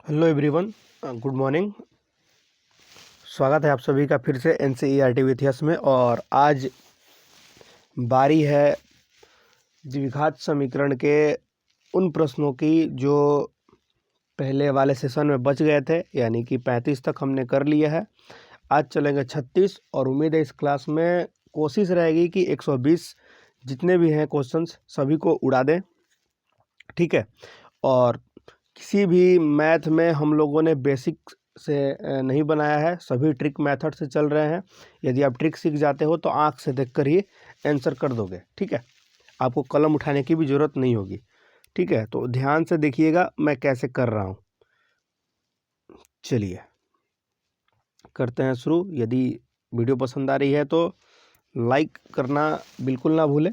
Hello everyone, good morning. स्वागत है आप सभी का फिर से एनसीईआरटी विथ यस में। और आज बारी है द्विघात समीकरण के उन प्रश्नों की जो पहले वाले सेशन में बच गए थे, यानी कि 35 तक हमने कर लिया है। आज चलेंगे 36 और उम्मीद है इस क्लास में कोशिश रहेगी कि 120 जितने भी हैं क्वेश्चंस सभी को उड़ा दें, ठीक है। और किसी भी मैथ में हम लोगों ने बेसिक से नहीं बनाया है, सभी ट्रिक मेथड से चल रहे हैं। यदि आप ट्रिक सीख जाते हो तो आंख से देखकर ही आंसर कर दोगे, ठीक है। आपको कलम उठाने की भी ज़रूरत नहीं होगी, ठीक है। तो ध्यान से देखिएगा मैं कैसे कर रहा हूँ। चलिए करते हैं शुरू। यदि वीडियो पसंद आ रही है तो लाइक करना बिल्कुल ना भूलें।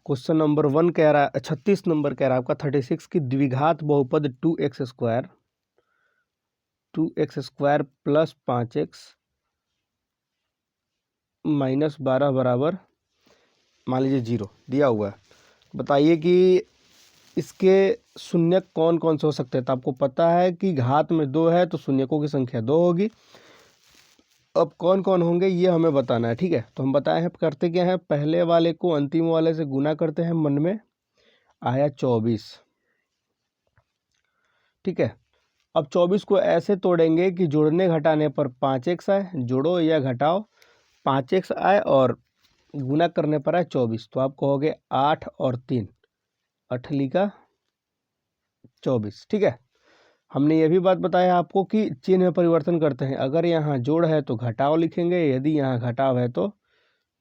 क्वेश्चन नंबर 1 कह रहा है, 36 नंबर कह रहा है आपका 36 की द्विघात बहुपद 2x² प्लस 5x माइनस 12 बराबर मान लीजिए 0 दिया हुआ है। बताइए कि इसके शून्यक कौन कौन से हो सकते हैं। तो आपको पता है कि घात में 2 है तो शून्यकों की संख्या 2 होगी। अब कौन कौन होंगे ये हमें बताना है, ठीक है। तो हम बताए हैं, करते क्या है, पहले वाले को अंतिम वाले से गुना करते हैं। मन में आया 24, ठीक है। अब 24 को ऐसे तोड़ेंगे कि जोड़ने घटाने पर 5x आए, जोड़ो या घटाओ 5x आए, और गुना करने पर आए 24। तो आप कहोगे 8 और 3, 8 का 24, ठीक है। हमने ये भी बात बताया आपको कि चिन्ह में परिवर्तन करते हैं। अगर यहाँ जोड़ है तो घटाव लिखेंगे, यदि यहाँ घटाव है तो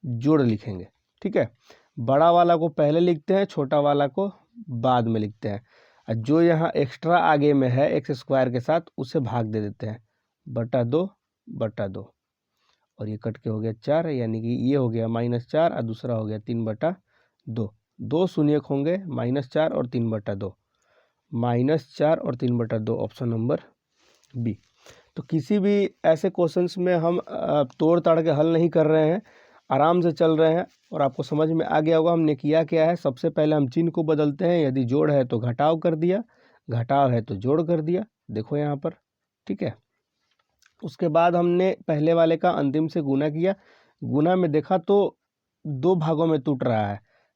जोड़ लिखेंगे, ठीक है। बड़ा वाला को पहले लिखते हैं, छोटा वाला को बाद में लिखते हैं। और जो यहाँ एक्स्ट्रा आगे में है x² के साथ उसे भाग दे देते हैं, बटा 2 और ये कट के हो गया 4, यानी कि ये हो गया -4 और दूसरा हो गया 3/2। दो शून्यक होंगे -4 और 3/2, -4 और 3/2, ऑप्शन नंबर बी। तो किसी भी ऐसे क्वेश्चंस में हम तोड़ ताड़ के हल नहीं कर रहे हैं, आराम से चल रहे हैं। और आपको समझ में आ गया होगा हमने किया क्या है। सबसे पहले हम चिन्ह को बदलते हैं, यदि जोड़ है तो घटाव कर दिया, घटाव है तो जोड़ कर दिया, देखो यहाँ पर, ठीक है। उसके बाद हमने पहले वाले का अंतिम से गुना किया, गुना में देखा तो 2 भागों में टूट रहा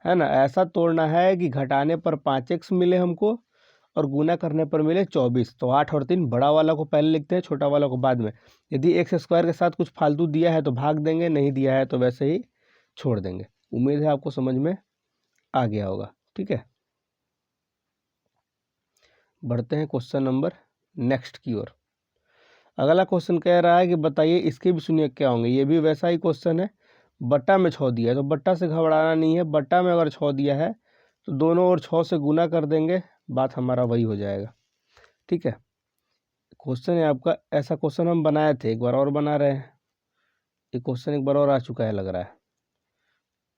है ना। ऐसा तोड़ना है कि घटाने पर 5x मिले हमको और गुना करने पर मिले 24। तो 8 और 3, बड़ा वाला को पहले लिखते हैं, छोटा वाला को बाद में। यदि x² के साथ कुछ फालतू दिया है तो भाग देंगे, नहीं दिया है तो वैसे ही छोड़ देंगे। उम्मीद है आपको समझ में आ गया होगा, ठीक है। बढ़ते हैं क्वेश्चन नंबर नेक्स्ट की ओर। अगला क्वेश्चन कह रहा है कि बताइए इसके भी शून्य क्या होंगे। ये भी वैसा ही क्वेश्चन है। बट्टा में 6 दिया है तो बट्टा से घबराना नहीं है। बट्टा में अगर 6 दिया है तो दोनों ओर 6 से गुना कर देंगे, बात हमारा वही हो जाएगा, ठीक है। क्वेश्चन है आपका, ऐसा क्वेश्चन हम बनाए थे, एक बार और बना रहे हैं। ये क्वेश्चन एक बार और आ चुका है लग रहा है।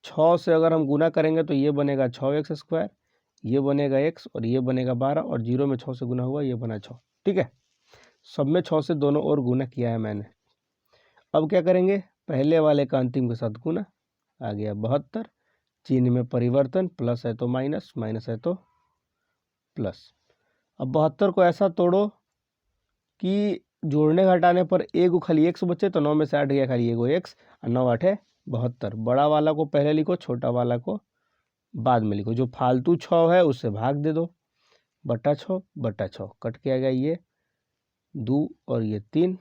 6 से अगर हम गुना करेंगे तो ये बनेगा 6x², ये बनेगा x और ये बनेगा 12, और 0 में 6 से गुना हुआ, ये बना 6, ठीक है। सब में 6 से दोनों ओर गुना किया है मैंने। अब क्या करेंगे, पहले वाले का अंतिम के साथ गुना, आ गया 72। चिन्ह में परिवर्तन, प्लस है तो माइनस, माइनस है तो प्लस। अब 72 को ऐसा तोड़ो कि जोड़ने घटाने पर एक खाली एक्स बचे, तो 9 में से 8 गया, खाली एगो एक्स, और 9 8 है 72। बड़ा वाला को पहले लिखो, छोटा वाला को बाद में लिखो। जो फालतू 6 है उससे भाग दे दो, बटा 6 कट के आ गया ये 2 और ये 3,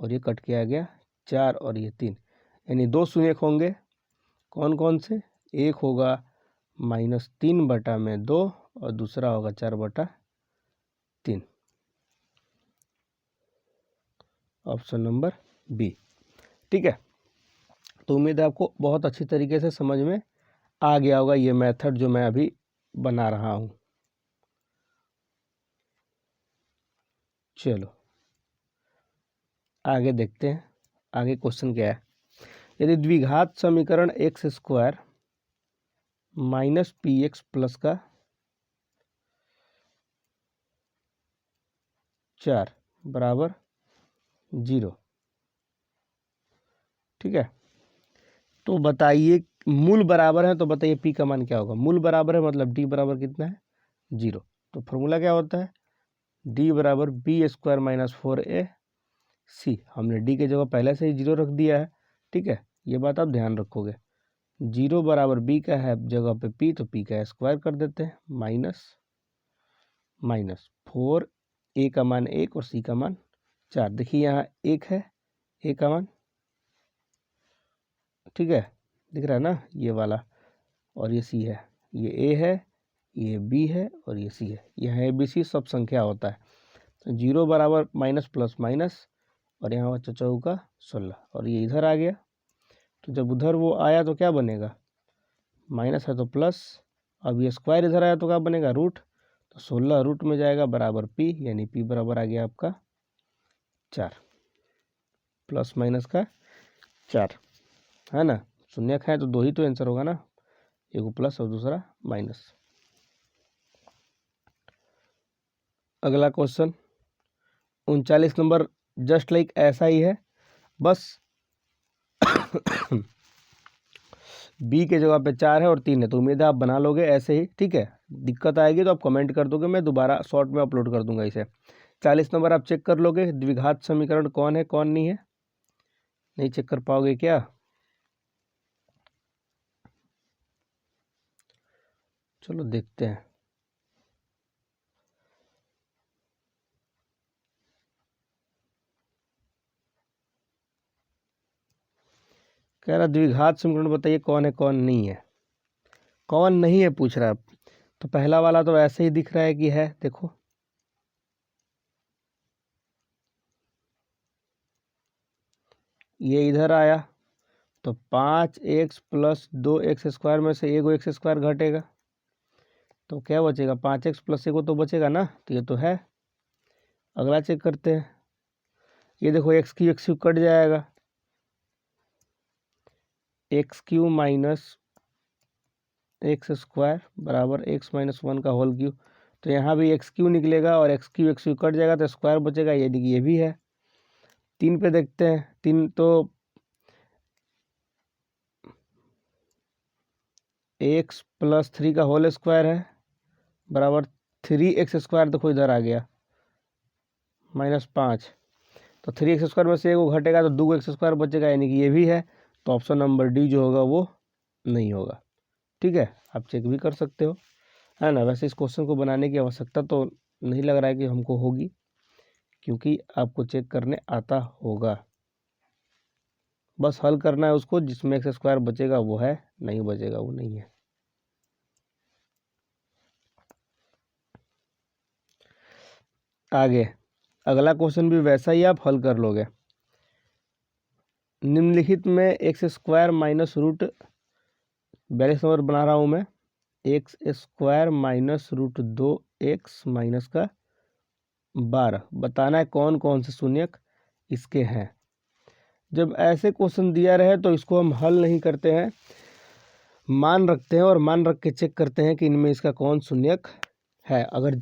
और ये कट के आ गया 4 और ये 3, यानी 2 शून्यक होंगे। कौन कौन से, एक होगा -3/2 और दूसरा होगा 4/3, ऑप्शन नंबर बी, ठीक है। तो उम्मीद है आपको बहुत अच्छी तरीके से समझ में आ गया होगा ये मेथड जो मैं अभी बना रहा हूँ। चलो आगे देखते हैं, आगे क्वेश्चन क्या है। यदि द्विघात समीकरण x² - px प्लस का 4 बराबर 0, ठीक है। तो बताइए मूल बराबर है, तो बताइए p का मान क्या होगा। मूल बराबर है मतलब d बराबर कितना है 0। तो फॉर्मूला क्या होता है, डी बराबर बी स्क्वायर माइनस 4ac। हमने डी की जगह पहले से ही 0 रख दिया है, ठीक है, ये बात आप ध्यान रखोगे। 0 बराबर बी का है जगह पे पी, तो पी का स्क्वायर कर देते हैं, माइनस 4, ए का मान 1 और सी का मान 4। देखिए यहाँ 1 है, ए का मान, ठीक है, दिख रहा है ना ये वाला, और ये सी है, ये ए है, ये बी है और ये सी है। यहाँ ए बी सी सब संख्या होता है। तो 0 बराबर माइनस प्लस माइनस, और यहाँ बच्चा चौका 16, और ये इधर आ गया। तो जब उधर वो आया तो क्या बनेगा, माइनस है तो प्लस, अब ये स्क्वायर इधर आया तो क्या बनेगा, रूट। तो 16 रूट में जाएगा बराबर पी, यानी पी बराबर आ गया आपका 4, प्लस माइनस का 4, है ना। शून्य है तो 2 ही तो आंसर होगा ना, एक प्लस और दूसरा माइनस। अगला क्वेश्चन 39 नंबर जस्ट लाइक ऐसा ही है, बस बी के जगह पे 4 है और 3 है, तो उम्मीद है आप बना लोगे ऐसे ही, ठीक है। दिक्कत आएगी तो आप कमेंट कर दोगे, मैं दोबारा शॉर्ट में अपलोड कर दूंगा इसे। 40 नंबर आप चेक कर लोगे, द्विघात समीकरण कौन है कौन नहीं है, नहीं चेक कर पाओगे क्या। चलो देखते हैं। कह रहा द्विघात समीकरण बताइए कौन है कौन नहीं है, कौन नहीं है पूछ रहा है। तो पहला वाला तो ऐसे ही दिख रहा है कि है, देखो ये इधर आया तो 5x प्लस 2x स्क्वायर में से एगो एक्स स्क्वायर घटेगा, तो क्या बचेगा, 5x प्लस एगो तो बचेगा ना, तो ये तो है। अगला चेक करते हैं, ये देखो एक्स क्यू कट जाएगा, x Q minus x square बराबर एक्स माइनस 1 का होल क्यू। तो यहाँ भी एक्स क्यू निकलेगा और एक्स क्यू कट जाएगा तो स्क्वायर बचेगा, यानी कि ये भी है। 3 पे देखते हैं, 3 तो एक्स प्लस 3 का होल स्क्वायर है बराबर 3x स्क्वायर, देखो इधर आ गया -5, तो 3x स्क्वायर में से एगो घटेगा तो 2x स्क्वायर बचेगा, यानी कि ये भी है। तो ऑप्शन नंबर डी जो होगा वो नहीं होगा, ठीक है। आप चेक भी कर सकते हो, है ना। वैसे इस क्वेश्चन को बनाने की आवश्यकता तो नहीं लग रहा है कि हमको होगी, क्योंकि आपको चेक करने आता होगा, बस हल करना है उसको, जिसमें एक्स स्क्वायर बचेगा वो है, नहीं बचेगा वो नहीं है। आगे अगला क्वेश्चन भी वैसा ही आप हल कर लोगे। निम्नलिखित में x square minus root 42 number बना रहा हूँ मैं, x square minus root 2x minus का 12 बताना है कौन कौन से शून्यक इसके हैं। जब ऐसे क्वेश्चन दिया रहे तो इसको हम हल नहीं करते हैं, मान रखते हैं और मान रख के चेक करते हैं कि इनमें इसका कौन शून्यक है। अगर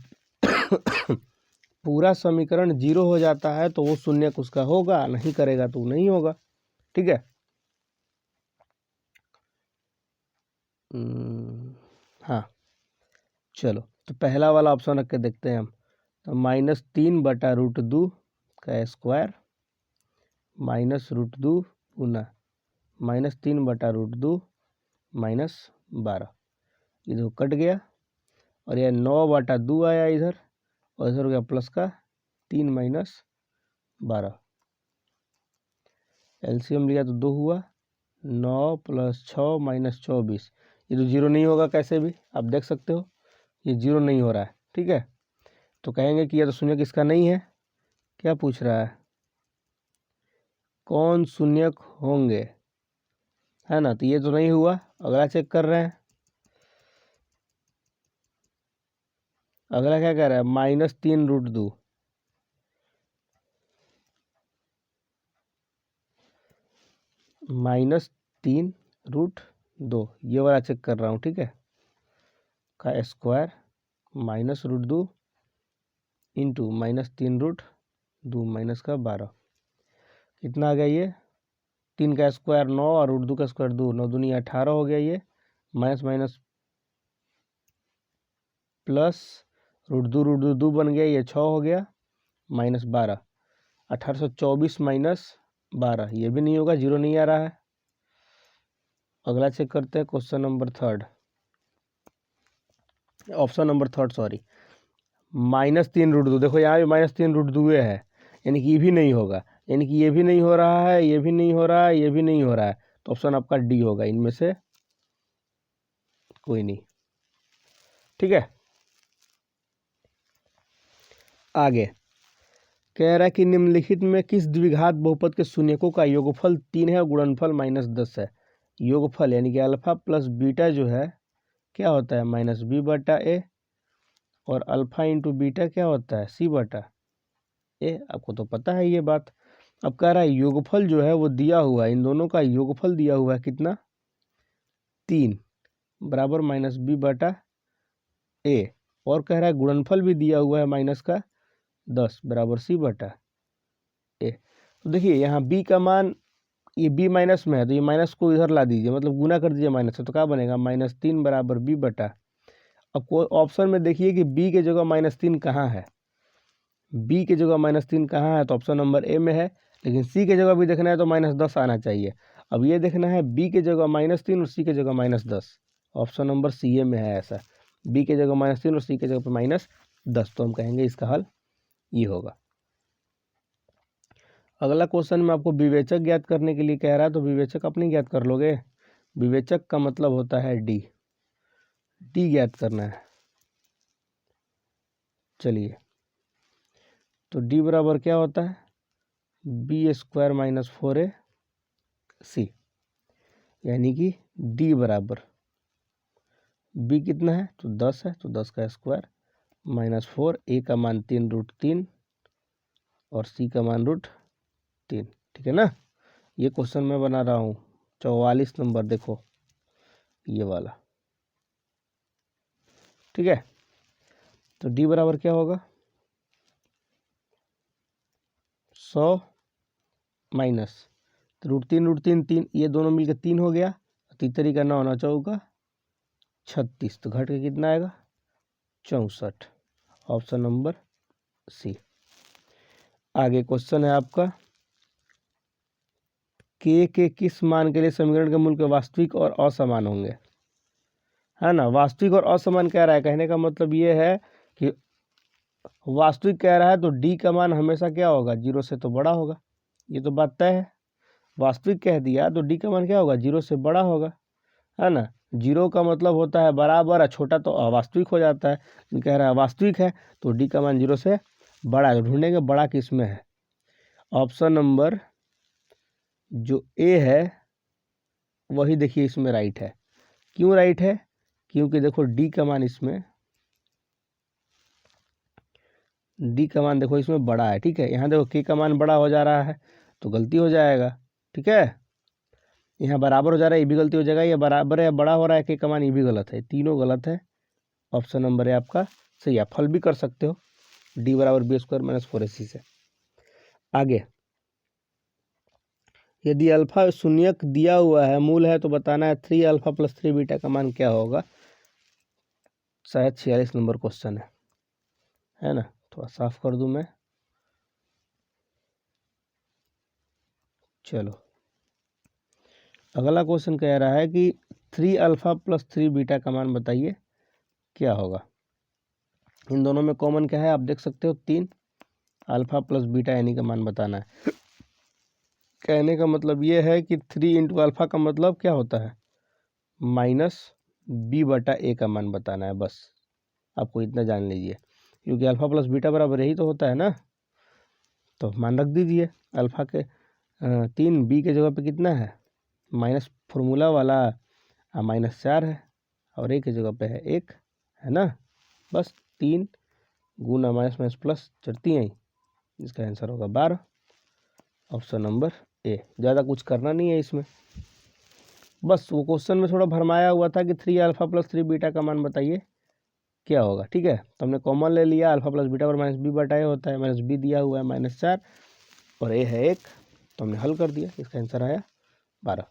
पूरा समीकरण 0 हो जाता है तो वो शून्यक उसका होगा, नहीं करेगा तो नहीं होगा, ठीक है। हाँ चलो, तो पहला वाला ऑप्शन रख के देखते हैं हम। तो -3/√2 का स्क्वायर माइनस रूट 2 गुना -3/√2 -12, इधर कट गया और यह 9/2 आया इधर, और इधर हो गया प्लस का 3 - 12, एलसीएम लिया तो 2 हुआ, 9 + 6 - 24। ये तो 0 नहीं होगा, कैसे भी आप देख सकते हो ये 0 नहीं हो रहा है, ठीक है। तो कहेंगे कि यह तो शून्यक इसका नहीं है। क्या पूछ रहा है, कौन शून्यक होंगे, है ना। तो ये तो नहीं हुआ, अगला चेक कर रहे हैं। अगला क्या कह रहा है, -3√2, -3√2, ये वाला चेक कर रहा हूँ, ठीक है, का स्क्वायर -√2 इंटू -3√2 माइनस का 12, कितना आ गया ये, 3 का स्क्वायर 9 और √2 का स्क्वायर 2, 9 दूनी 18 हो गया ये, माइनस माइनस प्लस, रूट दो बन गया, ये 6 हो गया, -12, 1824 -12, ये भी नहीं होगा, 0 नहीं आ रहा है। अगला चेक करते हैं, question number third, option number third sorry, -3√2। देखो यहाँ भी -3√2 है, यानी कि ये भी नहीं होगा, यानी कि ये भी नहीं हो रहा है, ये भी नहीं हो रहा है, ये भी नहीं हो रहा है, तो ऑप्शन आपका डी होगा, इनमें से कोई नहीं। ठीक है, आगे कह रहा है कि निम्नलिखित में किस द्विघात बहुपद के शून्यकों का योगफल 3 है और गुणनफल -10 है। योगफल यानी कि अल्फा प्लस बीटा जो है क्या होता है, -b/a, और अल्फा इंटू बीटा क्या होता है, c/a। आपको तो पता है ये बात। अब कह रहा है योगफल जो है वो दिया हुआ है, इन दोनों का योगफल दिया हुआ है कितना, 3 बराबर -b/a, और कह रहा है गुणनफल भी दिया हुआ है -10 बराबर c/a। तो देखिए यहाँ b का मान, ये b माइनस में है, तो ये माइनस को इधर ला दीजिए, मतलब गुना कर दीजिए माइनस से, तो क्या बनेगा, -3 बराबर b/। अब कोई ऑप्शन में देखिए कि b के जगह -3 कहाँ है, b के जगह -3 कहाँ है, तो ऑप्शन नंबर ए में है, लेकिन c के जगह भी देखना है तो -10 आना चाहिए। अब ये देखना है b के जगह -3 और c के जगह -10, ऑप्शन नंबर सी ए में है ऐसा, b के जगह -3 और c के जगह पर -10, तो हम कहेंगे इसका हल ये होगा। अगला क्वेश्चन में आपको विवेचक ज्ञात करने के लिए कह रहा है, तो विवेचक अपनी ज्ञात कर लोगे, विवेचक का मतलब होता है डी, डी ज्ञात करना है। चलिए, तो डी बराबर क्या होता है, b² - 4ac, यानी कि डी बराबर b कितना है, तो 10 है, तो 10 का स्क्वायर -4, a का मान 3√3 और c का मान √3। ठीक है ना, ये क्वेश्चन मैं बना रहा हूँ 44 नंबर, देखो ये वाला। ठीक है, तो डी बराबर क्या होगा, 100 माइनस √3, ये दोनों मिलकर 3 हो गया, तीतरी का 9 9 चौका 36, तो घट के कितना आएगा, 64, ऑप्शन नंबर सी। आगे क्वेश्चन है आपका, के किस मान के लिए समीकरण के मूल के वास्तविक और असमान होंगे, है ना। वास्तविक और असमान कह रहा है, कहने का मतलब ये है कि वास्तविक कह रहा है तो डी का मान हमेशा क्या होगा, 0 से तो बड़ा होगा, ये तो बात तय है। वास्तविक कह दिया तो डी का मान क्या होगा, 0 से बड़ा होगा, है ना। 0 का मतलब होता है बराबर, और छोटा तो अवास्तविक हो जाता है। कह रहा है वास्तविक है तो डी का मान 0 से बड़ा है, ढूंढेंगे बड़ा किस में है। ऑप्शन नंबर जो ए है वही देखिए इसमें राइट है। क्यों राइट है, क्योंकि देखो डी का मान इसमें, डी का मान देखो इसमें बड़ा है। ठीक है, यहाँ देखो के का मान बड़ा हो जा रहा है तो गलती हो जाएगा। ठीक है, यहाँ बराबर हो जा रहा है, ये भी गलती हो जाएगा, ये बराबर है बड़ा हो रहा है, के का मान ये भी गलत है, तीनों गलत है। ऑप्शन नंबर है आपका सही, आप फल भी कर सकते हो, डी बराबर b² - 4ac से। आगे, यदि अल्फा शून्यक दिया हुआ है, मूल है, तो बताना है 3α + 3β का मान क्या होगा। शायद 46 नंबर क्वेश्चन है ना। थोड़ा साफ कर दूं मैं, चलो अगला क्वेश्चन कह रहा है कि 3α + 3β का मान बताइए क्या होगा। इन दोनों में कॉमन क्या है, आप देख सकते हो 3, अल्फा + बीटा यानी का मान बताना है। कहने का मतलब ये है कि 3 × अल्फा का मतलब क्या होता है, -b/a का मान बताना है, बस आपको इतना जान लीजिए, क्योंकि अल्फा + बीटा बराबर यही तो होता है ना। तो मान रख दीजिए, अल्फा के 3, बी के जगह पे कितना है, माइनस फॉर्मूला वाला -4 है, और ए के जगह पे है 1, है ना। बस 3 गुना माइनस प्लस चढ़ती हैं, इसका आंसर होगा 12, ऑप्शन नंबर ए। ज़्यादा कुछ करना नहीं है इसमें, बस वो क्वेश्चन में थोड़ा भरमाया हुआ था कि 3α + 3β का मान बताइए क्या होगा। ठीक है, तो हमने कॉमन ले लिया, अल्फा + बीटा पर -b/a होता है, -b दिया हुआ है -4 और ए है 1, तो हमने हल कर दिया, इसका आंसर आया 12।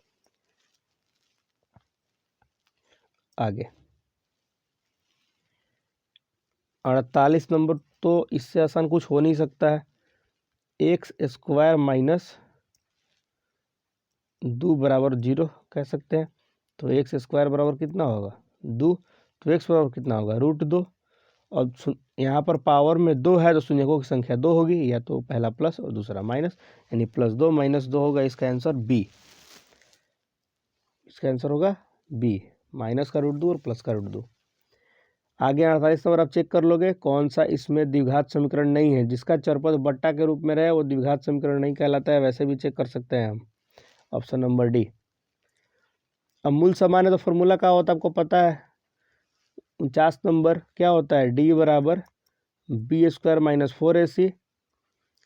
आगे 48 नंबर, तो इससे आसान कुछ हो नहीं सकता है। एक्स स्क्वायर माइनस 2 बराबर 0 कह सकते हैं। तो एक्स स्क्वायर बराबर कितना होगा 2, तो एक्स बराबर कितना होगा √2। अब यहाँ पर पावर में 2 है तो शून्यकों की संख्या 2 होगी, या तो पहला प्लस और दूसरा माइनस, यानी +2 -2 होगा इसका आंसर बी। इसका आंसर होगा बी, माइनस का √2 और प्लस का √2। आगे 48 नंबर आप चेक कर लोगे कौन सा इसमें द्विघात समीकरण नहीं है। जिसका चरपद बट्टा के रूप में रहे वो द्विघात समीकरण नहीं कहलाता है। वैसे भी चेक कर सकते हैं हम। Option number D. अब मूल समान है तो फॉर्मूला क्या होता है आपको पता है। 49 नंबर क्या होता है, डी बराबर b² - 4ac।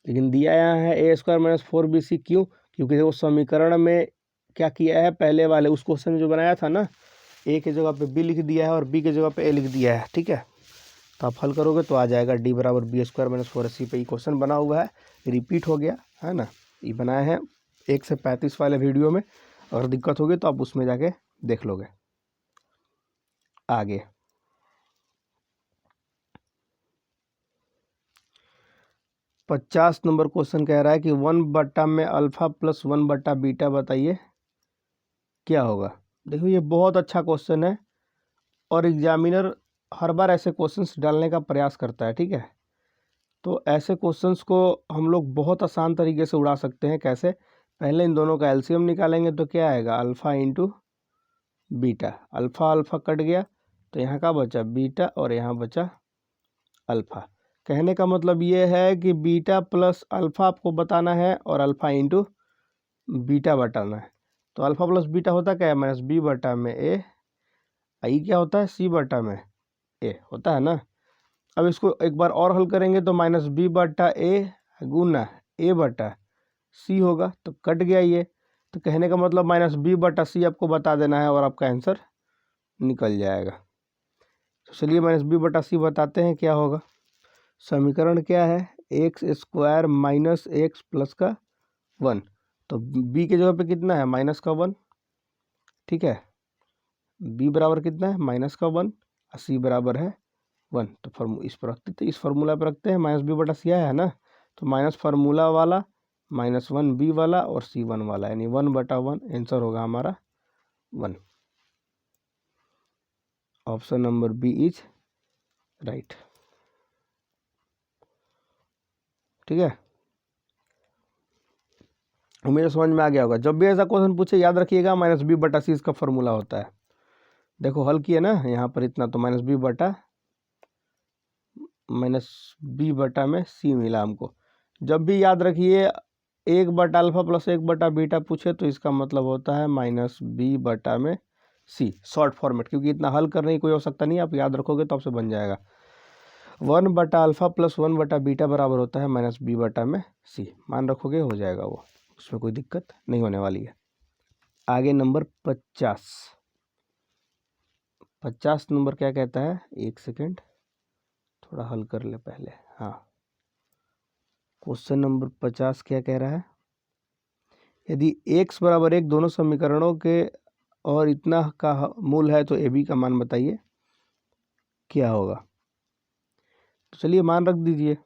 लेकिन दिया यहाँ है a² - 4bc। क्यों? क्योंकि वो समीकरण में क्या किया है, पहले वाले उस क्वेश्चन में जो बनाया था ना, ए की जगह पे बी लिख दिया है और बी की जगह पे ए लिख दिया है। ठीक है, तो आप हल करोगे तो आ जाएगा डी बराबर b² - 4ac पे। ये क्वेश्चन बना हुआ है, रिपीट हो गया है ना। ये बनाए हैं 1 से 35 वाले वीडियो में। अगर दिक्कत होगी तो आप उसमें जाके देख लोगे। आगे 50 नंबर क्वेश्चन कह रहा है कि 1/, में अल्फा प्लस 1/, बीटा बताइए क्या होगा। देखो ये बहुत अच्छा क्वेश्चन है और एग्जामिनर हर बार ऐसे क्वेश्चंस डालने का प्रयास करता है। ठीक है, तो ऐसे क्वेश्चंस को हम लोग बहुत आसान तरीके से उड़ा सकते हैं। कैसे? पहले इन दोनों का एलसीएम निकालेंगे तो क्या आएगा, alpha into beta. Alpha alpha cut गया तो यहाँ का बचा बीटा और यहाँ बचा अल्फा। कहने का मतलब ये है कि बीटा प्लस अल्फा आपको बताना है और अल्फा इंटू बीटा बताना है। तो अल्फा प्लस बीटा होता क्या है, -b/a। आई क्या होता है, c/में a होता है ना। अब इसको एक बार और हल करेंगे तो -b/a गुना a/c होगा, तो कट गया ये। तो कहने का मतलब -b/c आपको बता देना है और आपका आंसर निकल जाएगा। तो चलिए -b/c बताते हैं क्या होगा। समीकरण क्या है, x² - x प्लस का 1। तो b के जगह पे कितना है, -1। ठीक है, b बराबर कितना है, -1 और c बराबर है 1। तो इस फार्मूला पर रखते हैं, -b/c आया है ना, तो माइनस फार्मूला वाला -1b वाला और c1 वाला, यानी 1/1 आंसर होगा हमारा 1। Option number B is right. ठीक है, मुझे समझ में आ गया होगा। जब भी ऐसा क्वेश्चन पूछे याद रखिएगा -b/c इसका फार्मूला होता है। देखो हल किया ना यहाँ पर इतना, तो -b/b में c मिला हमको। जब भी याद रखिए 1/अल्फा प्लस 1/बीटा पूछे तो इसका मतलब होता है -b/में में c, शॉर्ट फॉर्मेट। क्योंकि इतना हल करने की कोई आवश्यकता नहीं, आप याद रखोगे तो आपसे बन जाएगा। 1/अल्फा प्लस 1/बीटा बराबर होता है -b/में में c। मान रखोगे हो जाएगा वो, उसमें कोई दिक्कत नहीं होने वाली है। आगे नंबर 50 नंबर क्या कहता है, एक सेकेंड थोड़ा हल कर ले पहले। हाँ, क्वेश्चन नंबर 50 क्या कह रहा है, यदि x बराबर 1 दोनों समीकरणों के और इतना का मूल है तो ए बी का मान बताइए क्या होगा। तो चलिए मान रख दीजिए,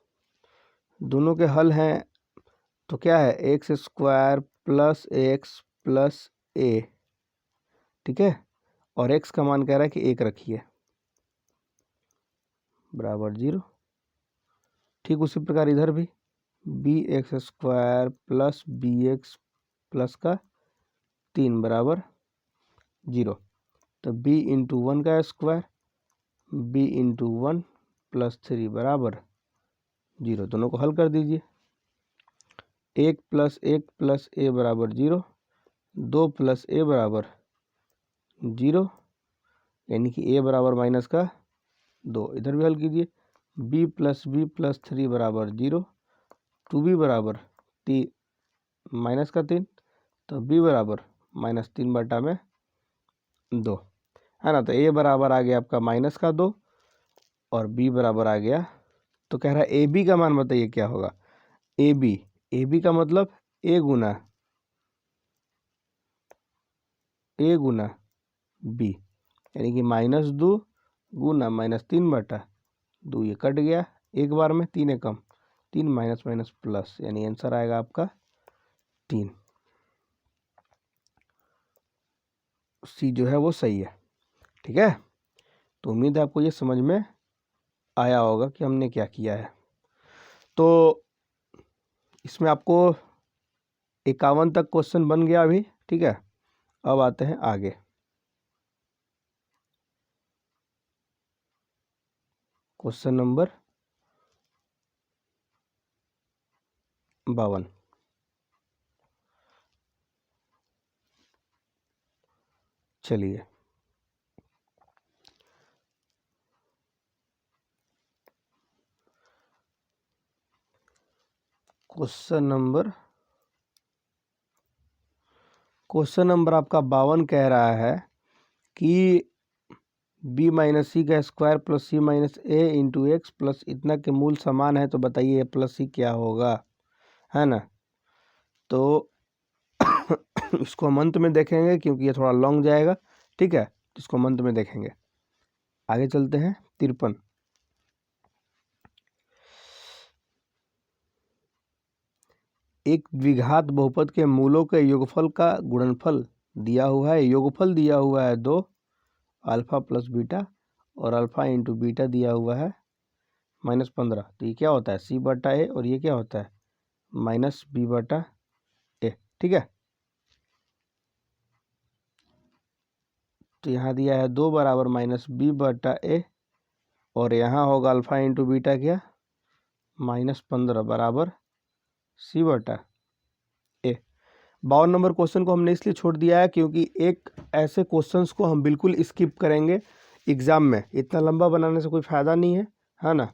दोनों के हल हैं तो क्या है, x² + x + a। ठीक है, और x का मान कह रहा है कि 1 रखिए बराबर 0। ठीक उसी प्रकार इधर भी bx² + bx प्लस का 3 बराबर 0। तो b × 1 का स्क्वायर, b × 1 + 3 बराबर 0। दोनों को हल कर दीजिए। 1 + 1 + a बराबर 0, 2 + a बराबर 0, यानी कि a बराबर -2। इधर भी हल कीजिए, b + b + 3 बराबर 0, 2b बराबर -3, तो b बराबर -3/2 है ना। तो a बराबर आ गया आपका -2 और b बराबर आ गया, तो कह रहा है ए बी का मान बताइए क्या होगा। ए बी का मतलब a गुना b, यानी कि -2 गुना -3/2 2 ये कट गया एक बार में, 3 एकम 3 माइनस माइनस प्लस, यानी आंसर आएगा आपका 3। सी जो है वो सही है। ठीक है, तो उम्मीद है आपको ये समझ में आया होगा कि हमने क्या किया है। तो इसमें आपको 51 तक क्वेश्चन बन गया अभी। ठीक है, अब आते हैं आगे। Question number 52। चलिए, क्वेश्चन नंबर आपका 52 कह रहा है कि b माइनस सी का स्क्वायर प्लस सी माइनस ए इंटू एक्स प्लस इतना के मूल समान है, तो बताइए ए प्लस सी क्या होगा, है ना। तो इसको हम अंत में देखेंगे क्योंकि ये थोड़ा लॉन्ग जाएगा। ठीक है, इसको हम अंत में देखेंगे। आगे चलते हैं 53। एक द्विघात बहुपद के मूलों के योगफल का गुणनफल दिया हुआ है। योगफल दिया हुआ है 2 अल्फा प्लस बीटा और अल्फा इंटू बीटा दिया हुआ है -15। तो ये क्या होता है सी बटा ए, और ये क्या होता है माइनस बी बटा ए। ठीक है, तो यहाँ दिया है 2 बराबर माइनस बी बटा ए, और यहाँ होगा अल्फा इंटू बीटा क्या -15 बराबर सी बटा ए। 52 नंबर क्वेश्चन को हमने इसलिए छोड़ दिया है क्योंकि एक ऐसे क्वेश्चंस को हम बिल्कुल स्किप करेंगे एग्जाम में। इतना लंबा बनाने से कोई फ़ायदा नहीं है ना।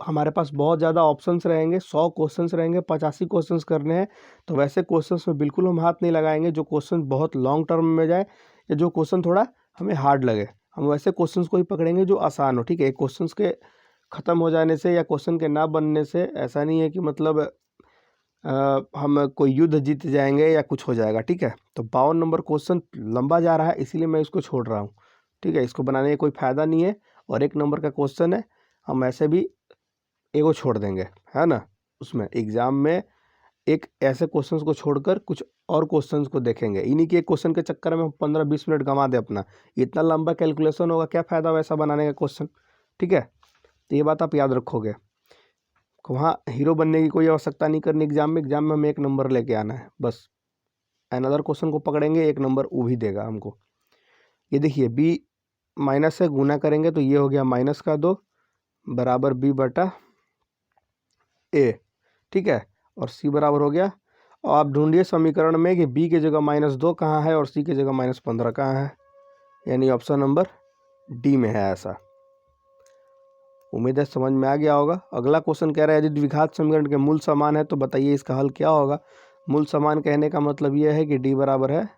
हमारे पास बहुत ज़्यादा ऑप्शंस रहेंगे, 100 क्वेश्चंस रहेंगे, 85 क्वेश्चंस करने हैं। तो वैसे क्वेश्चंस में बिल्कुल हम हाथ नहीं लगाएंगे जो क्वेश्चन बहुत लॉन्ग टर्म में जाए या जो क्वेश्चन थोड़ा हमें हार्ड लगे। हम वैसे क्वेश्चंस को ही पकड़ेंगे जो आसान हो। ठीक है, क्वेश्चंस के ख़त्म हो जाने से या क्वेश्चन के ना बनने से ऐसा नहीं है कि मतलब हम कोई युद्ध जीत जाएंगे या कुछ हो जाएगा। ठीक है, तो 52 नंबर क्वेश्चन लंबा जा रहा है इसीलिए मैं इसको छोड़ रहा हूँ। ठीक है, इसको बनाने का कोई फ़ायदा नहीं है, और 1 नंबर का क्वेश्चन है, हम ऐसे भी एगो छोड़ देंगे, है ना। उसमें एग्ज़ाम में एक ऐसे क्वेश्चंस को छोड़कर कुछ और क्वेश्चंस को देखेंगे। इन्हीं के एक क्वेश्चन के चक्कर में हम 15-20 मिनट गंवा दे अपना, इतना लंबा कैलकुलेशन होगा, क्या फ़ायदा वैसा बनाने का क्वेश्चन। ठीक है, तो ये बात आप याद रखोगे। वहाँ हीरो बनने की कोई आवश्यकता नहीं करनी एग्जाम में हमें 1 नंबर लेके आना है बस। अनदर क्वेश्चन को पकड़ेंगे 1 नंबर वो भी देगा हमको। ये देखिए बी माइनस से गुना करेंगे तो ये हो गया -2 बराबर बी बटा ए। ठीक है, और सी बराबर हो गया। और आप ढूंढिए समीकरण में कि बी की जगह -2 कहाँ है और सी की जगह -15 कहाँ है, यानी ऑप्शन नंबर डी में है ऐसा। उम्मीद है समझ में आ गया होगा। अगला क्वेश्चन कह रहा है यदि द्विघात समीकरण के मूल समान है तो बताइए इसका हल क्या होगा। मूल समान कहने का मतलब यह है कि डी बराबर है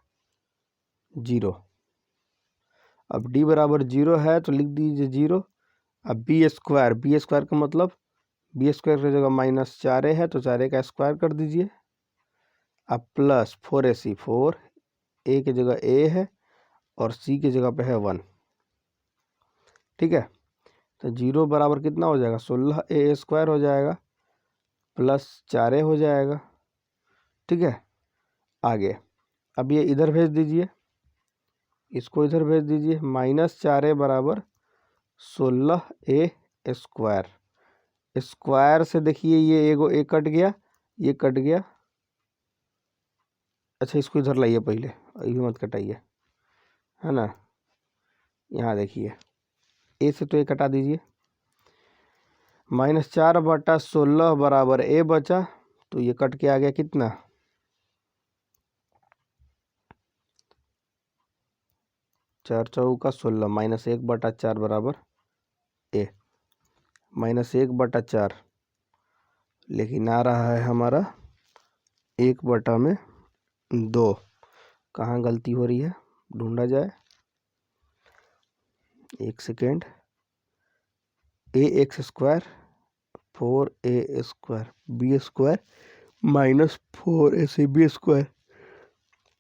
0। अब डी बराबर 0 है तो लिख दीजिए 0। अब बी स्क्वायर का मतलब बी स्क्वायर की जगह -4a है तो 4a का स्क्वायर कर दीजिए। अब प्लस 4ac, 4 ए की जगह a है और सी की जगह पे है 1। ठीक है, तो 0 बराबर कितना हो जाएगा 16a² हो जाएगा प्लस 4a हो जाएगा। ठीक है, आगे अब ये इधर भेज दीजिए, इसको इधर भेज दीजिए। -4a बराबर 16a²। स्क्वायर से देखिए ये एगो ए कट गया, ये कट गया। अच्छा इसको इधर लाइए पहले, अभी मत कटाइए, है ना। यहाँ देखिए ए से तो ए कटा दीजिए। -4 बटा 16 बराबर ए बचा, तो ये कट के आ गया कितना 4 चौका 16 -1 बटा 4 बराबर ए। -1 बटा 4 लेकिन आ रहा है हमारा 1 बटा में 2। कहाँ गलती हो रही है ढूंढा जाए, 1 second. ax² 4a² b² -4ac²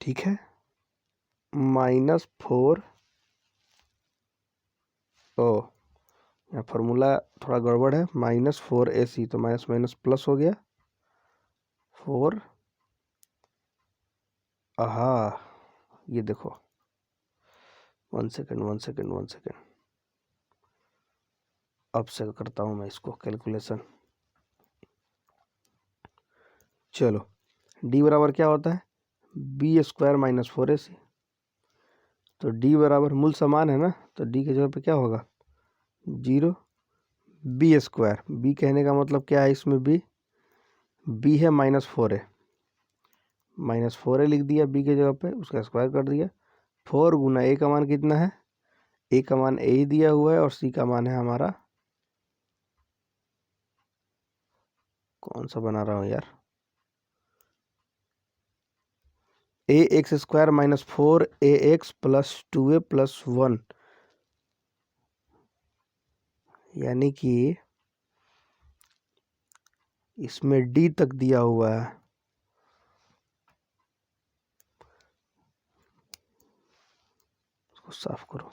ठीक है, -4 ओ यहाँ फार्मूला थोड़ा गड़बड़ है, -4AC, तो माइनस माइनस प्लस हो गया 4। आहा, ये देखो, 1 सेकेंड 1 सेकेंड 1 सेकेंड, अब से करता हूँ मैं इसको कैलकुलेशन। चलो, डी बराबर क्या होता है, B² - 4AC। तो डी बराबर मूल समान है ना, तो डी के जगह पे क्या होगा 0, B²। बी कहने का मतलब क्या है इसमें, बी है -4A, -4A लिख दिया बी के जगह पे, उसका स्क्वायर कर दिया। 4 गुना ए का मान कितना है, ए का मान ए ही दिया हुआ है और सी का मान है हमारा, कौन सा बना रहा हूँ यार, AX² - 4AX + 2A + 1, यानी कि इसमें डी तक दिया हुआ है। इसको साफ करो,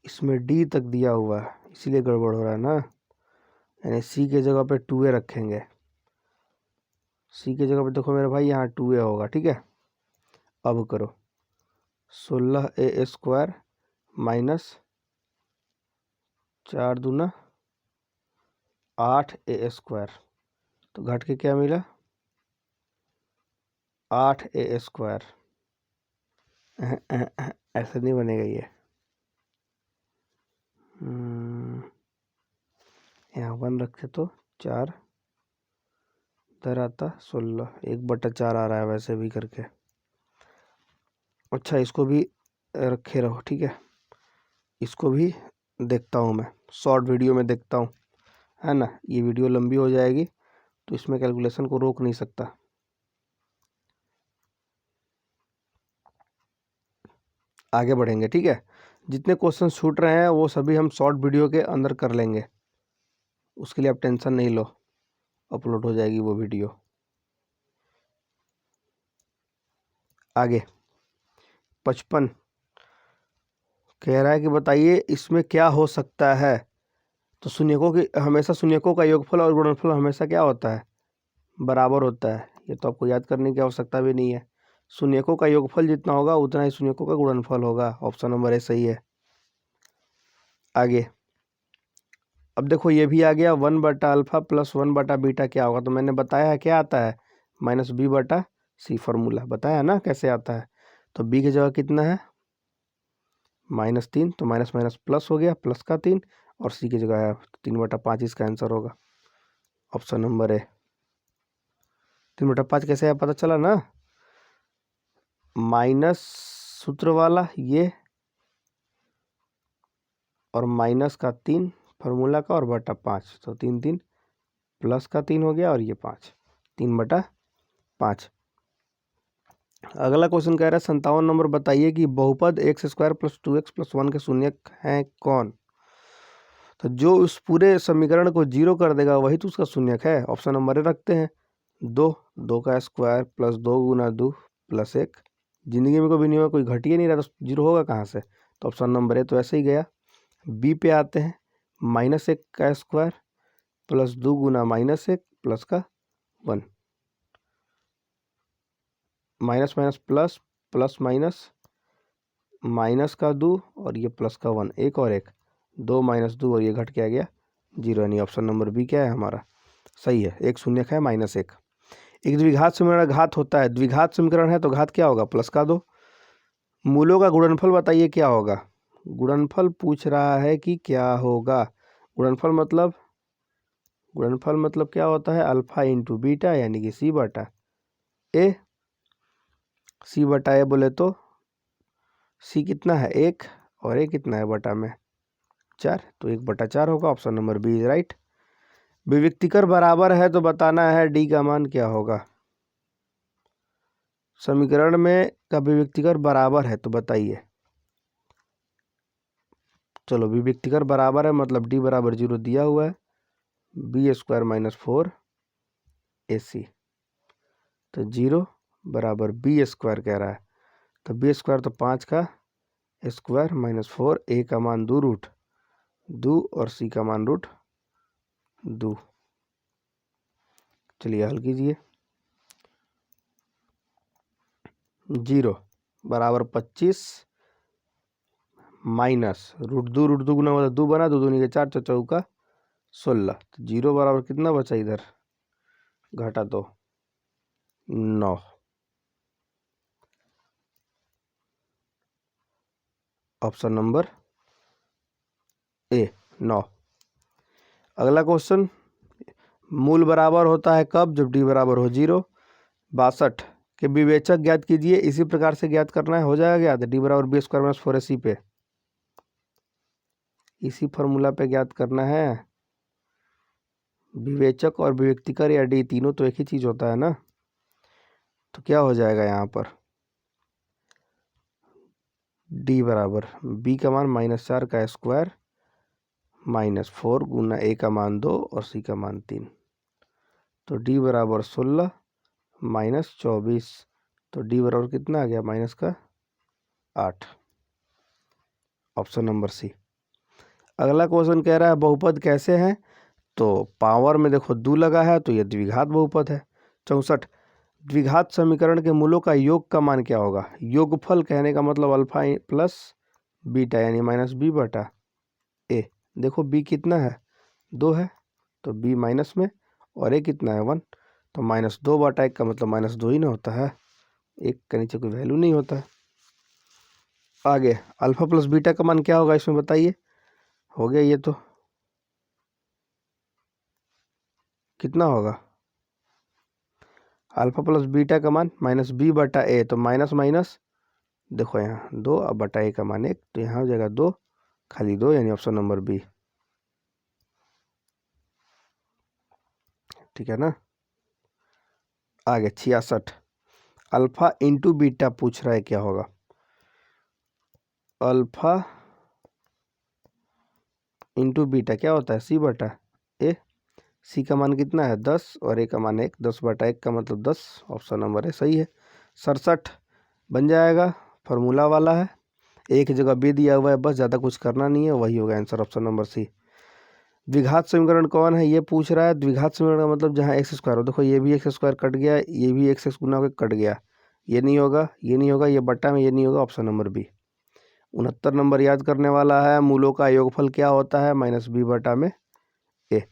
इसमें डी तक दिया हुआ है, इसीलिए गड़बड़ हो रहा है ना। यानी सी के जगह पे 2A रखेंगे, सी के जगह पे देखो मेरे भाई यहाँ 2A होगा, ठीक है। अब करो 16A² - 4 दूना 8A², तो घट के क्या मिला 8A²। ऐसा नहीं बनेगा ये, यहाँ 1 रखते तो 4 इधर आता 16, 1/4 आ रहा है वैसे भी करके। अच्छा, इसको भी रखे रहो, ठीक है, इसको भी देखता हूँ मैं, शॉर्ट वीडियो में देखता हूँ, है ना। ये वीडियो लंबी हो जाएगी तो इसमें कैलकुलेशन को रोक नहीं सकता। आगे बढ़ेंगे, ठीक है। जितने क्वेश्चन छूट रहे हैं वो सभी हम शॉर्ट वीडियो के अंदर कर लेंगे, उसके लिए आप टेंशन नहीं लो, अपलोड हो जाएगी वो वीडियो। आगे 55 कह रहा है कि बताइए इसमें क्या हो सकता है। तो शून्यकों की हमेशा, शून्यकों का योगफल और गुणनफल हमेशा क्या होता है, बराबर होता है। ये तो आपको याद करने की आवश्यकता भी नहीं है। शून्यकों का योगफल जितना होगा उतना ही शून्यकों का गुणनफल होगा। ऑप्शन नंबर ए सही है। आगे अब देखो ये भी आ गया 1/α + 1/β क्या होगा, तो मैंने बताया है क्या आता है, -b/c फॉर्मूला बताया ना कैसे आता है। तो b की जगह कितना है -3, तो माइनस माइनस प्लस हो गया, प्लस का 3, और c की जगह है 3/5, इसका आंसर होगा ऑप्शन नंबर ए। 3/5 कैसे है पता चला ना, माइनस सूत्र वाला ये और माइनस का 3 फार्मूला का और बटा 5, तो 3 3 प्लस का 3 हो गया और ये 5, 3/5। अगला क्वेश्चन कह रहा है 57 नंबर, बताइए कि बहुपद x² + 2x + 1 के शून्यक हैं कौन। तो जो उस पूरे समीकरण को 0 कर देगा वही तो उसका शून्यक है। ऑप्शन नंबर ए रखते हैं, 2 का स्क्वायर + 2 गुना 2 + 1। जिंदगी में कभी नहीं होगा, कोई घट ही नहीं रहा तो 0 होगा कहाँ से, तो ऑप्शन नंबर ए तो ऐसे ही गया। बी पे आते हैं, -1 का स्क्वायर + 2 गुना -1 प्लस का 1, minus minus plus, plus minus, minus का 2 और ये प्लस का 1, एक और एक, 2 - 2 और ये घट के आ गया 0, यानी ऑप्शन नंबर बी क्या है हमारा सही है। एक शून्यक है -1। एक द्विघात समीकरण घात होता है, द्विघात समीकरण है तो घात क्या होगा प्लस का 2। मूलों का गुणनफल बताइए क्या होगा। गुणनफल पूछ रहा है कि क्या होगा। गुणनफल मतलब क्या होता है, अल्फा इंटू बीटा, यानी कि c/a। c/a बोले तो c कितना है 1 और a कितना है बटा में 4, तो 1/4 होगा। Option number B is right. विविक्तिकर बराबर है तो बताना है डी का मान क्या होगा। समीकरण में का विविक्तिकर बराबर है तो बताइए। चलो, विविक्तिकर बराबर है मतलब डी बराबर 0 दिया हुआ है, b² - 4ac, तो 0 बराबर b² कह रहा है, तो b² तो 5 का स्क्वायर -4, a का मान 2 रूट, 2 और सी का मान √2। चलिए हल कीजिए। 0 बराबर 25 माइनस √2 गुना होगा 2 बना, 2 दूनी के 4, 4 चौका 16। तो 0 बराबर कितना बचा इधर, घटा तो 9। Option number A 9। अगला क्वेश्चन, मूल बराबर होता है कब, जब डी बराबर हो 0। 62 के विवेचक ज्ञात कीजिए। इसी प्रकार से ज्ञात करना है, हो जाएगा ज्ञात, डी बराबर बी स्क्वायर माइनस 4ac पे, इसी फॉर्मूला पे ज्ञात करना है। विवेचक और विवेक्तिकर या डी तीनों तो एक ही चीज होता है ना। तो क्या हो जाएगा यहाँ पर, डी बराबर बी का मान -4 का स्क्वायर -4 गुना ए का मान 2 और सी का मान 3। तो डी बराबर 16 -24। तो डी बराबर कितना आ गया, माइनस का 8। Option number C. अगला क्वेश्चन कह रहा है बहुपद कैसे हैं। तो पावर में देखो 2 लगा है, तो ये द्विघात बहुपद है। 64 द्विघात समीकरण के मूलों का योग का मान क्या होगा। योगफल कहने का मतलब अल्फा प्लस बीटा यानी -b बटा ए। देखो b कितना है, 2 है, तो b माइनस में, और a कितना है 1, तो -2 बटा 1 का मतलब -2 ही ना होता है, 1 के नीचे कोई वैल्यू नहीं होता है। आगे अल्फा प्लस बीटा का मान क्या होगा इसमें बताइए। हो गया ये, तो कितना होगा, अल्फा प्लस बीटा का मान -b बटा ए, तो माइनस माइनस देखो यहाँ 2 अब बटा ए का मान 1, तो यहाँ हो जाएगा 2 खाली 2 यानी ऑप्शन नंबर बी। ठीक है ना। आगे 66 अल्फा इंटू बीटा पूछ रहा है, क्या होगा। अल्फा इंटू बीटा क्या होता है, सी बटा ए। सी का मान कितना है 10 और ए का मान 1, 10 बटा 1 का मतलब 10। ऑप्शन नंबर है सही है। 67 बन जाएगा, फार्मूला वाला है, एक जगह बी दिया हुआ है, बस ज़्यादा कुछ करना नहीं है, वही होगा आंसर, ऑप्शन नंबर सी। द्विघात समीकरण कौन है ये पूछ रहा है। द्विघात समीकरण का मतलब जहाँ एक्स स्क्वायर हो, देखो ये भी एक्स स्क्वायर कट गया, ये भी एक्स गुना होकर कट गया, ये नहीं होगा, ये नहीं होगा, ये बट्टा में ये नहीं होगा, ऑप्शन नंबर बी। 69 नंबर याद करने वाला है, मूलों का योगफल क्या होता है, -b बटा में ए।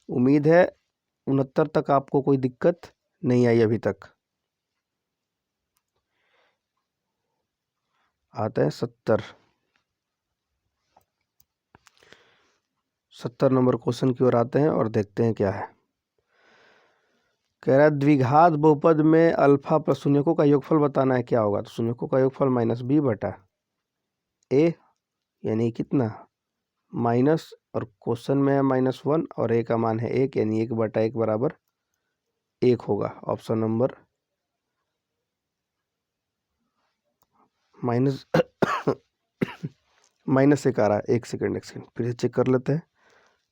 उम्मीद है 69 तक आपको कोई दिक्कत नहीं आई अभी तक। आते हैं 70 नंबर क्वेश्चन की ओर आते हैं और देखते हैं क्या है। कह रहा है द्विघात बहुपद में अल्फा प्लस शून्यकों का योगफल बताना है, क्या होगा। तो शून्यकों का योगफल -b बटा ए यानी कितना माइनस, और क्वेश्चन में है -1 और ए का मान है 1 यानी 1 बटा 1 बराबर 1 होगा। ऑप्शन नंबर माइनस -1 आ रहा है, एक सेकंड फिर से चेक कर लेते हैं।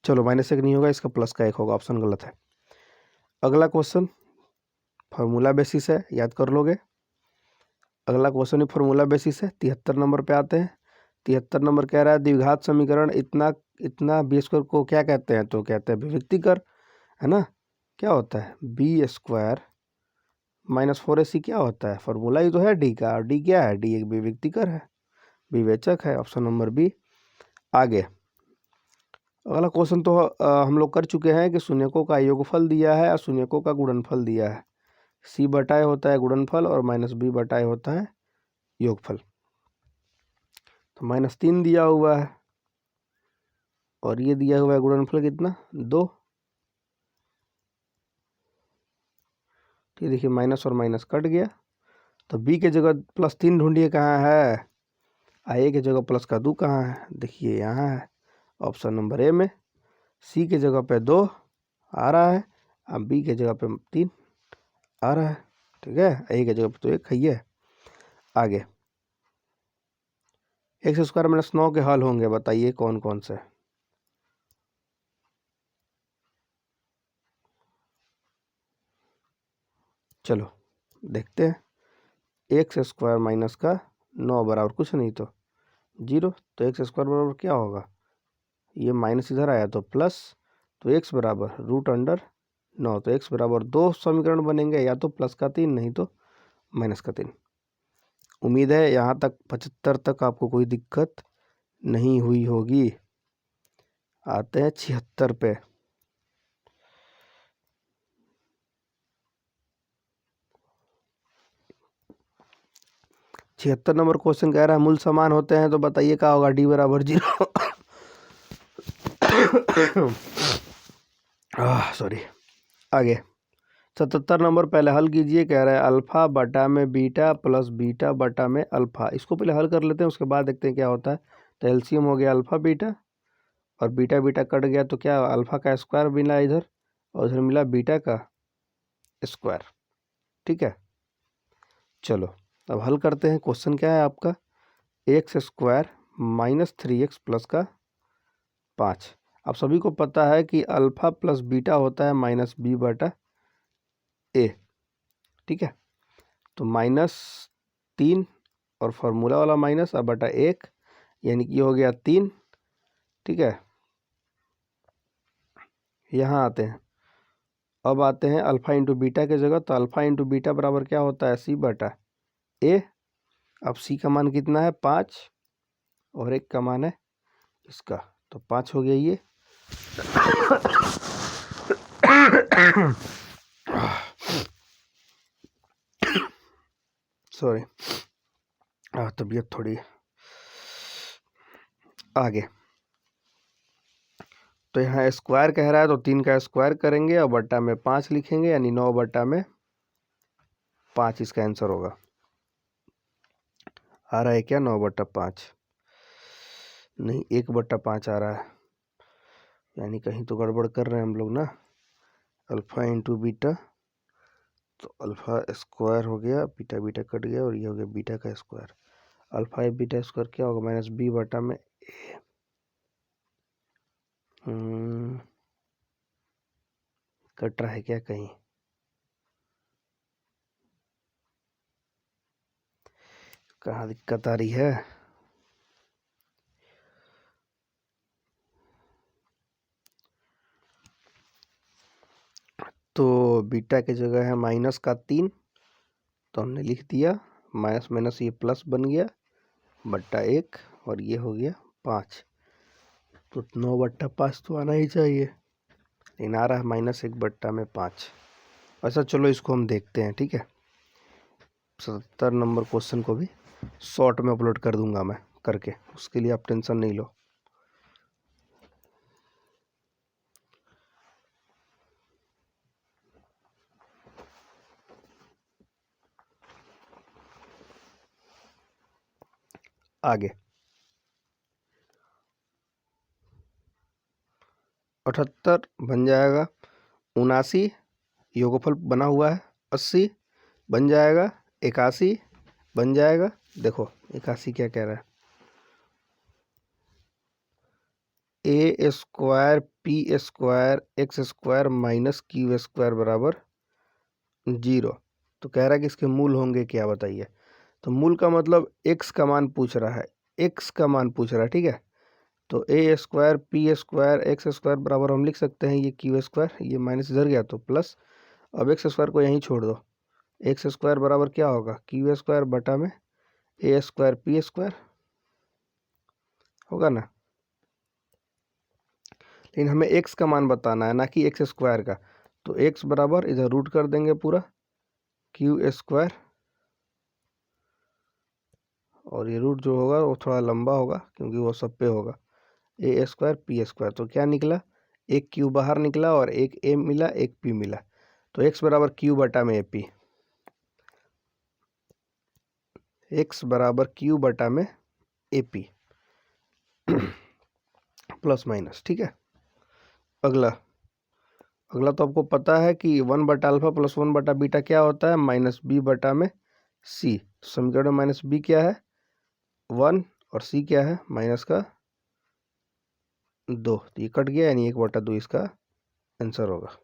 चलो -1 नहीं होगा, इसका प्लस का 1 होगा, ऑप्शन गलत है। अगला क्वेश्चन फार्मूला बेसिस है, याद कर लोगे। अगला क्वेश्चन ही फार्मूला बेसिस है। 73 नंबर पे आते हैं। 73 नंबर कह रहा है द्विघात समीकरण इतना इतना बी स्क्वायर को क्या कहते हैं, तो कहते हैं विविक्तिकर, है ना। क्या होता है बी स्क्वायर -4ac क्या होता है, फार्मूला ही तो है डी का, और डी क्या है, डी एक विविक्तिकर है, विवेचक है, ऑप्शन नंबर बी। आगे अगला क्वेश्चन तो हम लोग कर चुके हैं कि शून्यकों का योगफल दिया है और शून्यकों का गुणनफल दिया है। सी बटाए होता है गुणनफल और -b बटाए होता है योगफल। तो -3 दिया हुआ है और ये दिया हुआ है गुणनफल कितना 2। ठीक, देखिए माइनस और माइनस कट गया, तो b के जगह +3 ढूंढिए कहाँ है, a के जगह प्लस का 2 कहाँ है, देखिए यहाँ है, ऑप्शन नंबर ए में। c के जगह पे 2 आ रहा है, अब b के जगह पे 3 आ रहा है। ठीक है, a के जगह पे तो 1 है ये। आगे x² - 9 के हल होंगे, बताइए कौन कौन से। चलो देखते हैं। x² माइनस का 9 बराबर कुछ नहीं तो 0, तो x² बराबर क्या होगा ये माइनस इधर आया तो प्लस, तो x बराबर √9। तो x बराबर 2 समीकरण बनेंगे, या तो प्लस का 3 नहीं तो माइनस का 3। उम्मीद है यहाँ तक 75 तक आपको कोई दिक्कत नहीं हुई होगी। आते हैं 76 पे। 76 नंबर क्वेश्चन कह रहा है मूल समान होते हैं तो बताइए क्या होगा, d बराबर 0। सॉरी, आगे 77 नंबर पहले हल कीजिए। कह रहा है अल्फा बटा में बीटा प्लस बीटा बटा में अल्फा। इसको पहले हल कर लेते हैं, उसके बाद देखते हैं क्या होता है। तो एलसीएम हो गया अल्फा बीटा, और बीटा बीटा कट गया तो क्या, अल्फा का स्क्वायर मिला इधर, और इधर मिला बीटा का स्क्वायर। ठीक है, चलो अब हल करते हैं। क्वेश्चन क्या है आपका, x² माइनस 3x प्लस का 5। अब सभी को पता है कि अल्फा प्लस बीटा होता है माइनस बी बटा ए। ठीक है, तो -3 और फार्मूला वाला माइनस अब बटा 1, यानी कि हो गया 3। ठीक है, यहाँ आते हैं, अब आते हैं अल्फा इंटू बीटा की जगह। तो अल्फा इंटू बीटा बराबर क्या होता है, सी बटा ए। अब सी का मान कितना है, 5, और एक का मान है इसका, तो 5 हो गया ये। सॉरी, तबीयत थोड़ी। आगे तो यहाँ स्क्वायर कह रहा है तो 3 का स्क्वायर करेंगे और बट्टा में 5 लिखेंगे, यानी 9 बट्टा में 5 इसका आंसर होगा। आ रहा है क्या 9 बट्टा 5? नहीं, 1 बट्टा 5 आ रहा है, यानी कहीं तो गड़बड़ कर रहे हैं हम लोग ना। अल्फा इंटू बीटा, तो अल्फा स्क्वायर हो गया, बीटा बीटा कट गया, और ये हो गया बीटा का स्क्वायर। अल्फा बीटा स्क्वायर क्या होगा, माइनस बी बटा में ए। कट रहा है क्या कहीं, कहाँ दिक्कत आ रही है? तो बीटा की जगह है माइनस का 3, तो हमने लिख दिया, माइनस माइनस ये प्लस बन गया, बट्टा 1, और ये हो गया 5। तो 9 बट्टा 5 तो आना ही चाहिए, लेकिन आ रहा है -1 बट्टा में 5। अच्छा चलो इसको हम देखते हैं। ठीक है, 77 नंबर क्वेश्चन को भी शॉर्ट में अपलोड कर दूंगा मैं करके, उसके लिए आप टेंशन नहीं लो। आगे 78 बन जाएगा 79, योगफल बना हुआ है 80 बन जाएगा, 81 बन जाएगा। देखो 81 क्या कह रहा है, a² p² x² minus q² बराबर 0। तो कह रहा है कि इसके मूल होंगे क्या, बताइए। तो मूल का मतलब x का मान पूछ रहा है, x का मान पूछ रहा है। ठीक है, तो a² p² x² बराबर हम लिख सकते हैं ये q², ये माइनस इधर गया तो प्लस। अब x² को यहीं छोड़ दो, x² बराबर क्या होगा, q² बटा में a² p² होगा ना। लेकिन हमें x का मान बताना है, ना कि x² का। तो x बराबर इधर रूट कर देंगे पूरा q², और ये रूट जो होगा वो थोड़ा लंबा होगा क्योंकि वो सब पे होगा, a² p²। तो क्या निकला, एक q बाहर निकला और एक a मिला, एक p मिला। तो x बराबर q बटा में ap, x बराबर q बटा में ap प्लस माइनस। ठीक है, अगला तो आपको पता है कि 1 बटा अल्फा प्लस 1 बटा बीटा क्या होता है, माइनस बी बटा में सी। समीकरण में माइनस बी क्या है 1, और सी क्या है माइनस का 2। तो ये कट गया, यानी 1 बटा 2 इसका आंसर होगा,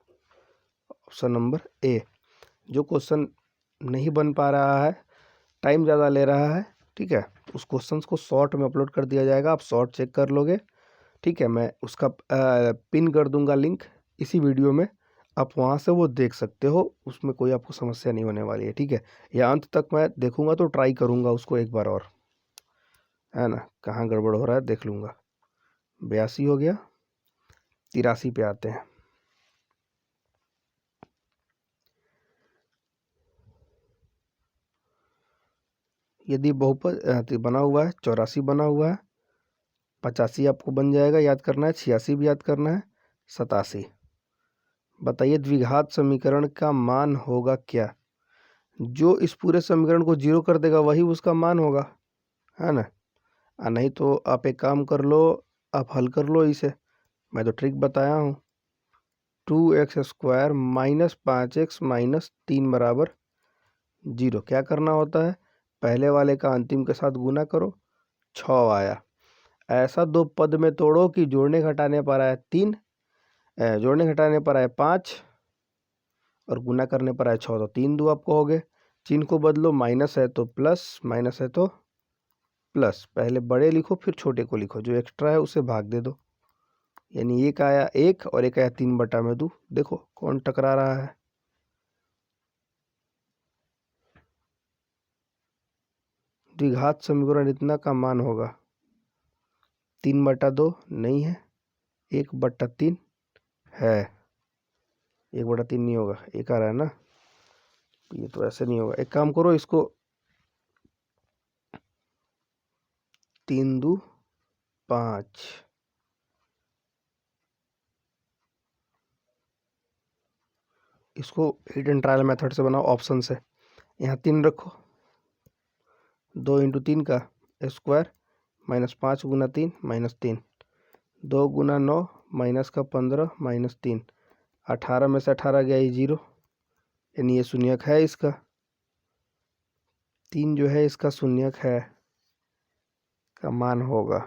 ऑप्शन नंबर ए। जो क्वेश्चन नहीं बन पा रहा है, टाइम ज़्यादा ले रहा है, ठीक है, उस क्वेश्चन को शॉर्ट में अपलोड कर दिया जाएगा, आप शॉर्ट चेक कर लोगे ठीक है, मैं उसका पिन कर दूंगा लिंक इसी वीडियो में, आप वहाँ से वो देख सकते हो, उसमें कोई आपको समस्या नहीं होने वाली है। ठीक है, या अंत तक मैं देखूंगा तो ट्राई करूंगा उसको एक बार और, है ना, कहाँ गड़बड़ हो रहा है देख लूंगा। 82 हो गया, 83 पे आते हैं। यदि बहुपद बना हुआ है, 84 बना हुआ है, 85 आपको बन जाएगा, याद करना है, 86 भी याद करना है, 87। बताइए द्विघात समीकरण का मान होगा क्या? जो इस पूरे समीकरण को जीरो कर देगा वही उसका मान होगा, है ना। नहीं तो आप एक काम कर लो, आप हल कर लो इसे, मैं तो ट्रिक बताया हूँ। 2x² माइनस 5x माइनस 3 बराबर 0। क्या करना होता है, पहले वाले का अंतिम के साथ गुना करो, 6 आया। ऐसा दो पद में तोड़ो कि जोड़ने घटाने पर आए 3, जोड़ने घटाने पर आए 5 और गुना करने पर आए 6। तो 3 दो आपको हो गए। चिन्ह को बदलो, माइनस है तो प्लस, माइनस है तो प्लस। पहले बड़े लिखो फिर छोटे को लिखो, जो एक्स्ट्रा है उसे भाग दे दो। यानी एक आया 1 और एक आया 3/2। देखो कौन टकरा रहा है। द्विघात समीकरण इतना का मान होगा, 3/2 नहीं है, 1/3 है। 1/3 नहीं होगा, एक आ रहा है ना, ये तो ऐसे नहीं होगा। एक काम करो, इसको 3 2 5, इसको हिट एंड ट्रायल मेथड से बनाओ, ऑप्शन से। यहाँ 3 रखो, 2 × 3 का स्क्वायर, माइनस 5 × 3 -3, 2 × 9 माइनस का 15 -3, 18 में से 18 गया ही 0, यानी ये शून्यक है इसका। 3 जो है इसका शून्यक है, का मान होगा